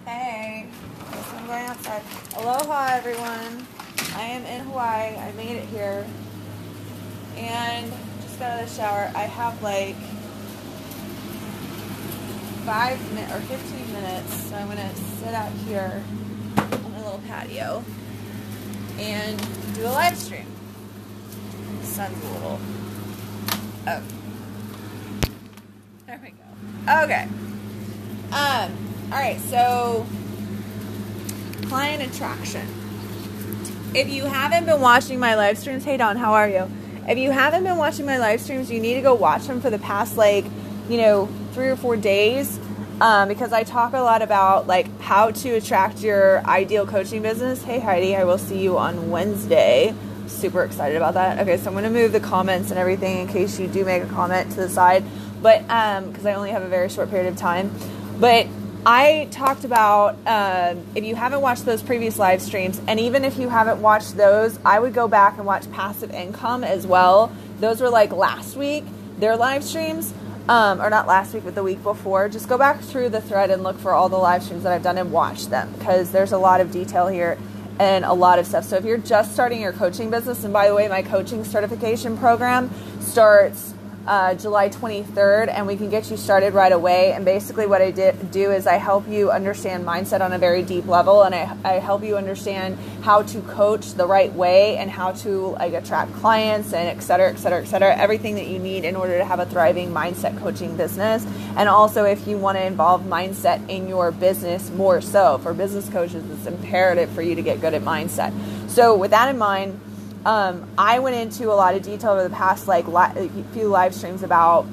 Hey, guess I'm going outside. Aloha, everyone. I am in Hawaii. I made it here. And just got out of the shower. I have like 5 minutes or 15 minutes. So I'm going to sit out here on my little patio and do a live stream. The sun's a little... Oh. There we go. Okay. Alright, so client attraction. If you haven't been watching my live streams, hey Don, how are you? If you haven't been watching my live streams, you need to go watch them for the past 3 or 4 days, because I talk a lot about how to attract your ideal coaching business. Hey Heidi, I will see you on Wednesday. Super excited about that. Okay, so I'm going to move the comments and everything in case you do make a comment to the side, but because I only have a very short period of time. But I talked about, if you haven't watched those previous live streams, and even if you haven't watched those, I would go back and watch Passive Income as well. Those were last week, their live streams, or not last week, but the week before. Just go back through the thread and look for all the live streams that I've done and watch them, because there's a lot of detail here and a lot of stuff. So if you're just starting your coaching business, and by the way, my coaching certification program starts July 23rd, and we can get you started right away. And basically what I do is I help you understand mindset on a very deep level, and I help you understand how to coach the right way and how to attract clients and et cetera, et cetera, et cetera, everything that you need in order to have a thriving mindset coaching business. And also, if you want to involve mindset in your business more so, for business coaches, it's imperative for you to get good at mindset. So with that in mind, I went into a lot of detail over the past few live streams about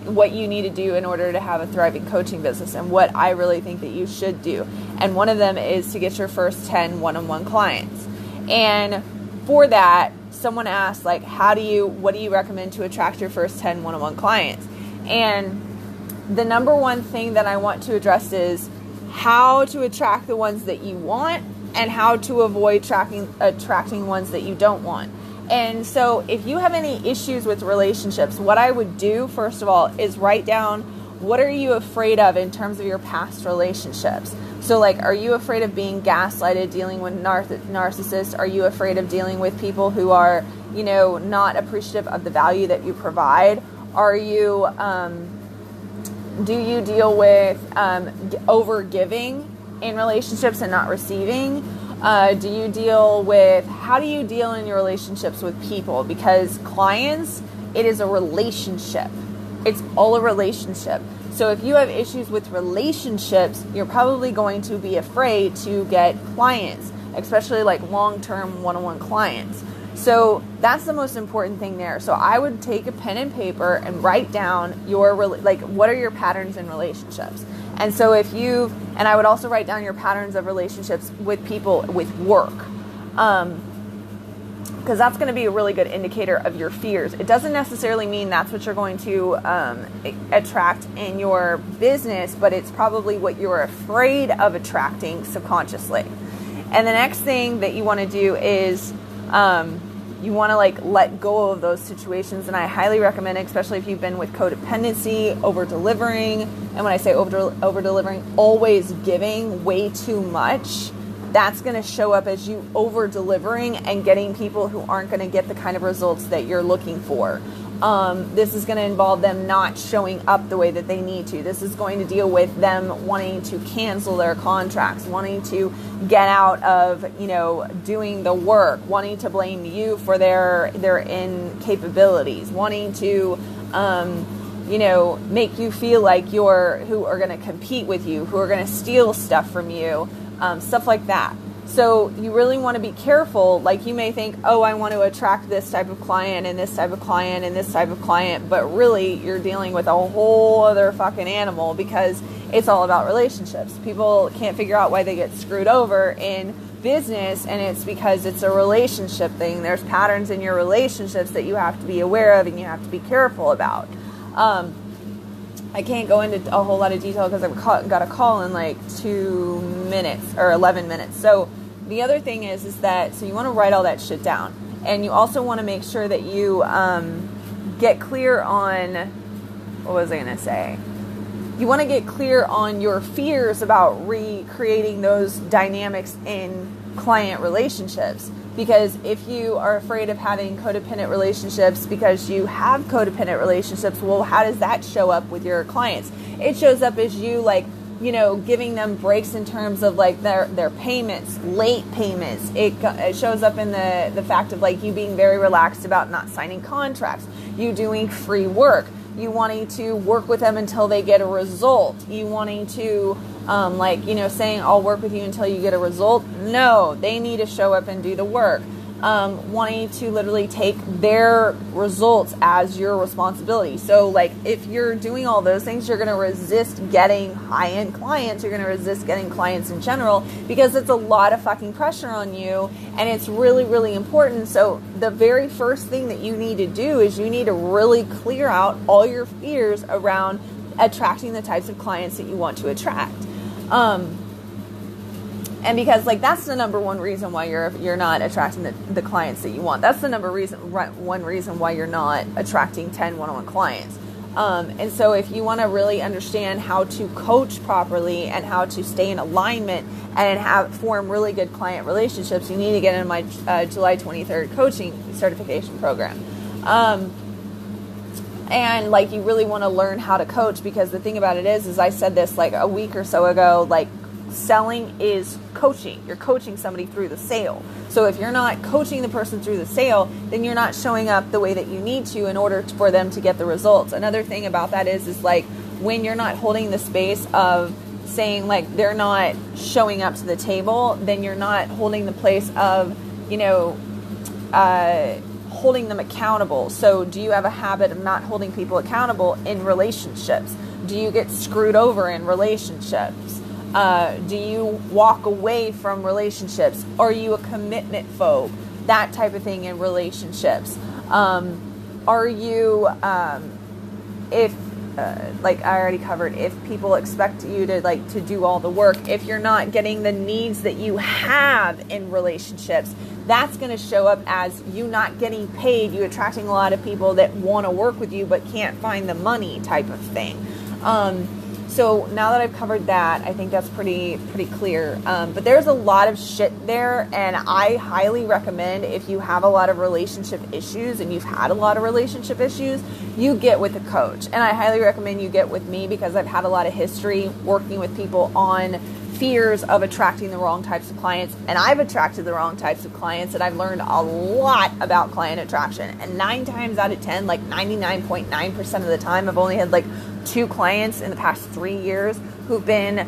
what you need to do in order to have a thriving coaching business and what I really think that you should do. And one of them is to get your first 10 one-on-one clients. And for that, someone asked, what do you recommend to attract your first 10 one-on-one clients? And the number one thing that I want to address is how to attract the ones that you want and how to avoid attracting ones that you don't want. And so if you have any issues with relationships, what I would do, first of all, is write down, what are you afraid of in terms of your past relationships? So are you afraid of being gaslighted, dealing with narcissists? Are you afraid of dealing with people who are, not appreciative of the value that you provide? Are you, do you deal with over giving in relationships and not receiving? How do you deal in your relationships with people? Because clients, it is a relationship. It's all a relationship. So if you have issues with relationships, you're probably going to be afraid to get clients, especially long-term one-on-one clients. So that's the most important thing there. So I would take a pen and paper and write down what are your patterns in relationships? And so and I would also write down your patterns of relationships with people with work, because that's going to be a really good indicator of your fears. It doesn't necessarily mean that's what you're going to attract in your business, but it's probably what you're afraid of attracting subconsciously. And the next thing that you want to do is you want to let go of those situations. And I highly recommend, especially if you've been with codependency, over-delivering. And when I say over-delivering, always giving way too much. That's going to show up as you over-delivering and getting people who aren't going to get the kind of results that you're looking for. This is going to involve them not showing up the way that they need to. This is going to deal with them wanting to cancel their contracts, wanting to get out of, doing the work, wanting to blame you for their incapabilities, wanting to, make you feel like who are going to compete with you, who are going to steal stuff from you, stuff like that. So you really want to be careful. You may think, oh, I want to attract this type of client and this type of client and this type of client, but really you're dealing with a whole other fucking animal, because it's all about relationships. People can't figure out why they get screwed over in business, and it's because it's a relationship thing. There's patterns in your relationships that you have to be aware of and you have to be careful about. I can't go into a whole lot of detail because I've got a call in 2 minutes or 11 minutes. So the other thing is that, so you want to write all that shit down. And you also want to make sure that you get clear on, what was I going to say? You want to get clear on your fears about recreating those dynamics in client relationships. Because if you are afraid of having codependent relationships because you have codependent relationships, well, how does that show up with your clients? It shows up as you giving them breaks in terms of like their payments, late payments. It shows up in the fact of like you being very relaxed about not signing contracts, you doing free work, you wanting to work with them until they get a result, you wanting to saying I'll work with you until you get a result. No, they need to show up and do the work. Wanting to literally take their results as your responsibility. So like if you're doing all those things, you're going to resist getting high-end clients. You're going to resist getting clients in general because it's a lot of fucking pressure on you, and it's really, really important. So the very first thing that you need to do is you need to really clear out all your fears around attracting the types of clients that you want to attract. And because like that's the number one reason why you're not attracting the clients that you want. That's the one reason why you're not attracting 10 one-on-one clients. And so if you want to really understand how to coach properly and how to stay in alignment and form really good client relationships, you need to get in my July 23rd coaching certification program. And like you really want to learn how to coach, because the thing about it is I said this like a week or so ago, like selling is coaching. You're coaching somebody through the sale. So if you're not coaching the person through the sale, then you're not showing up the way that you need to in order for them to get the results. Another thing about that is like when you're not holding the space of saying like they're not showing up to the table, then you're not holding the place of, holding them accountable. So do you have a habit of not holding people accountable in relationships? Do you get screwed over in relationships? Do you walk away from relationships? Are you a commitment phobe? That type of thing in relationships. Are you, like I already covered, if people expect you to do all the work, if you're not getting the needs that you have in relationships, that's going to show up as you not getting paid, you attracting a lot of people that want to work with you but can't find the money type of thing. So now that I've covered that, I think that's pretty clear. But there's a lot of shit there, and I highly recommend if you have a lot of relationship issues and you've had a lot of relationship issues, you get with a coach. And I highly recommend you get with me because I've had a lot of history working with people on fears of attracting the wrong types of clients, and I've attracted the wrong types of clients, and I've learned a lot about client attraction. And 9 times out of 10, like 99.9% of the time, I've only had like 2 clients in the past 3 years who've been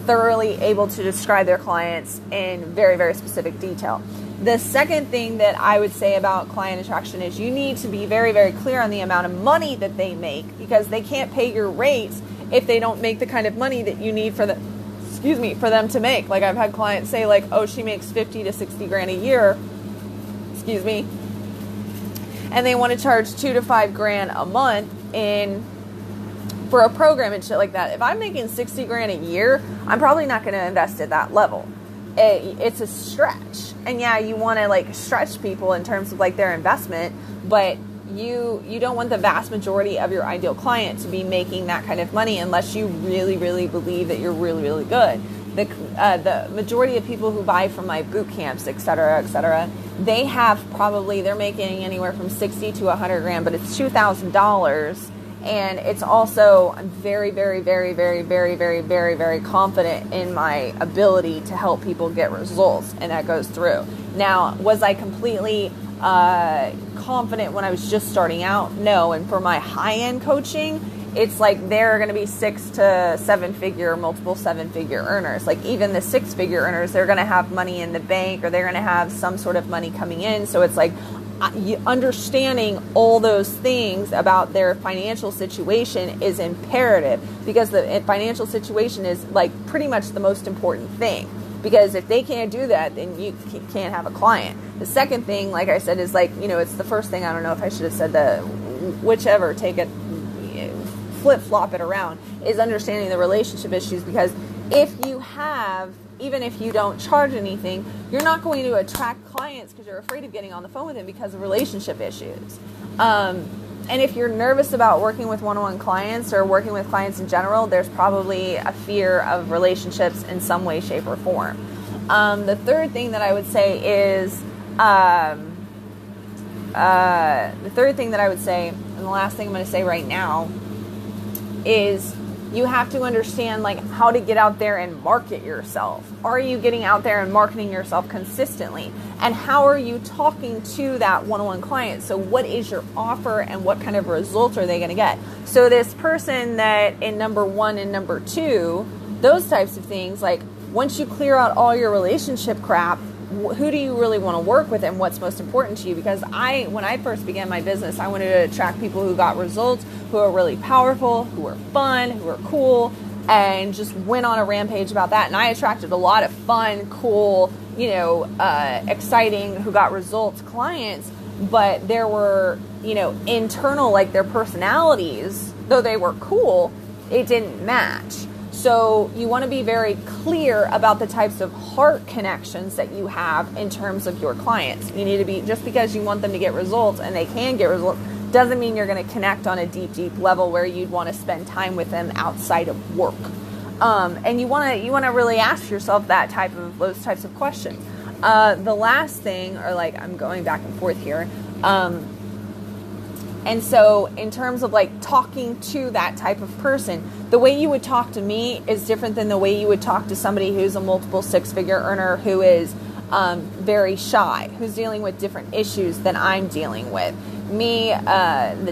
thoroughly able to describe their clients in very, very specific detail. The second thing that I would say about client attraction is you need to be very, very clear on the amount of money that they make, because they can't pay your rates if they don't make the kind of money that you need for them to make. Like I've had clients say like, oh, she makes 50 to 60 grand a year, and they want to charge 2 to 5 grand a month for a program and shit like that. If I'm making 60 grand a year, I'm probably not going to invest at that level. It's a stretch. And yeah, you want to like stretch people in terms of like their investment, but you don't want the vast majority of your ideal client to be making that kind of money unless you really, really believe that you're really, really good. The majority of people who buy from my boot camps, et cetera, they're making anywhere from 60 to 100 grand, but it's $2,000. And it's also, I'm very, very, very, very, very, very, very, very confident in my ability to help people get results, and that goes through. Now, was I completely confident when I was just starting out? No. And for my high-end coaching, it's like they're going to be 6 to 7 figure, multiple 7-figure earners. Like even the 6-figure earners, they're going to have money in the bank, or they're going to have some sort of money coming in. So it's like understanding all those things about their financial situation is imperative, because the financial situation is like pretty much the most important thing. Because if they can't do that, then you can't have a client. The second thing, like I said, is like, it's the first thing. I don't know if I should have said whichever, take it, flip-flop it around, is understanding the relationship issues. Because even if you don't charge anything, you're not going to attract clients because you're afraid of getting on the phone with them because of relationship issues. And if you're nervous about working with one-on-one clients or working with clients in general, there's probably a fear of relationships in some way, shape, or form. The third thing that I would say is, and the last thing I'm going to say right now is you have to understand like how to get out there and market yourself. Are you getting out there and marketing yourself consistently? And how are you talking to that one-on-one client? So what is your offer and what kind of results are they going to get? So this person that in number 1 and number 2, those types of things, like once you clear out all your relationship crap, who do you really want to work with and what's most important to you? Because when I first began my business, I wanted to attract people who got results, who are really powerful, who are fun, who are cool, and just went on a rampage about that. And I attracted a lot of fun, cool, exciting, who got results clients, but there were, internal, like their personalities, though they were cool, it didn't match. So you want to be very clear about the types of heart connections that you have in terms of your clients. You need to be, just because you want them to get results and they can get results, doesn't mean you're going to connect on a deep, deep level where you'd want to spend time with them outside of work. And you want to really ask yourself those types of questions. The last thing, or like I'm going back and forth here. And so in terms of like talking to that type of person, the way you would talk to me is different than the way you would talk to somebody who's a multiple 6-figure earner, who is very shy, who's dealing with different issues than I'm dealing with. Me,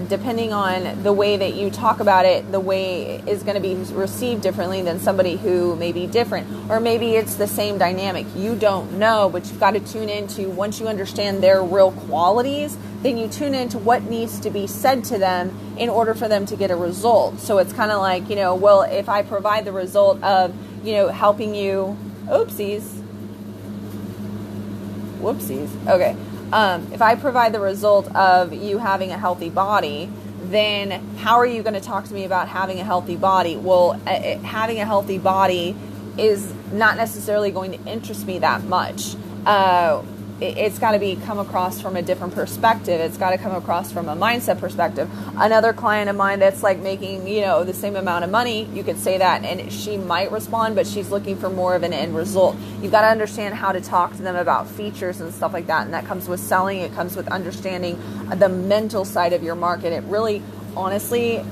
depending on the way that you talk about it, the way is going to be received differently than somebody who may be different, or maybe it's the same dynamic. You don't know, but you've got to tune into, once you understand their real qualities, then you tune into what needs to be said to them in order for them to get a result. So it's kind of like, well, if I provide the result of, helping you, whoopsies, okay. If I provide the result of you having a healthy body, then how are you going to talk to me about having a healthy body? Well, having a healthy body is not necessarily going to interest me that much. It's got to come across from a different perspective. It's got to come across from a mindset perspective. Another client of mine that's like making, the same amount of money, you could say that, and she might respond, but she's looking for more of an end result. You've got to understand how to talk to them about features and stuff like that. And that comes with selling. It comes with understanding the mental side of your market. It really, honestly,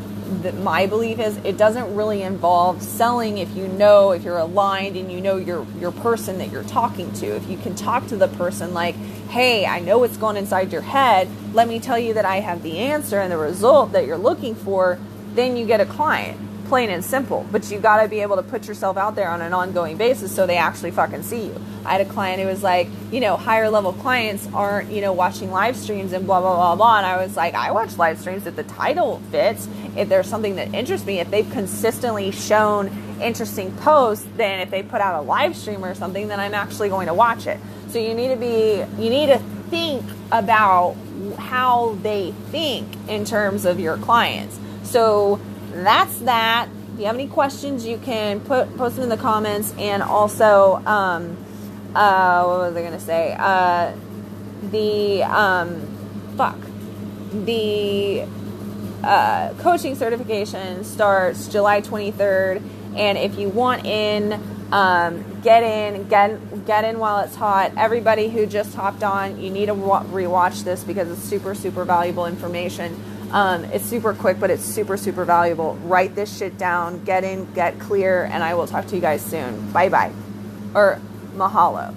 my belief is it doesn't really involve selling if you're aligned and your person that you're talking to. If you can talk to the person like, hey, I know what's going inside your head, let me tell you that I have the answer and the result that you're looking for, then you get a client. Plain and simple. But you got to be able to put yourself out there on an ongoing basis so they actually fucking see you. I had a client who was like, higher level clients aren't, watching live streams and blah, blah, blah, blah. And I was like, I watch live streams if the title fits, if there's something that interests me, if they've consistently shown interesting posts, then if they put out a live stream or something, then I'm actually going to watch it. So you need to think about how they think in terms of your clients. So that's that. If you have any questions, you can post them in the comments. And also, what was I going to say? The coaching certification starts July 23rd. And if you want in, get in while it's hot. Everybody who just hopped on, you need to rewatch this because it's super, super valuable information. It's super quick, but it's super, super valuable. Write this shit down, get in, get clear, and I will talk to you guys soon. Bye-bye. Or mahalo.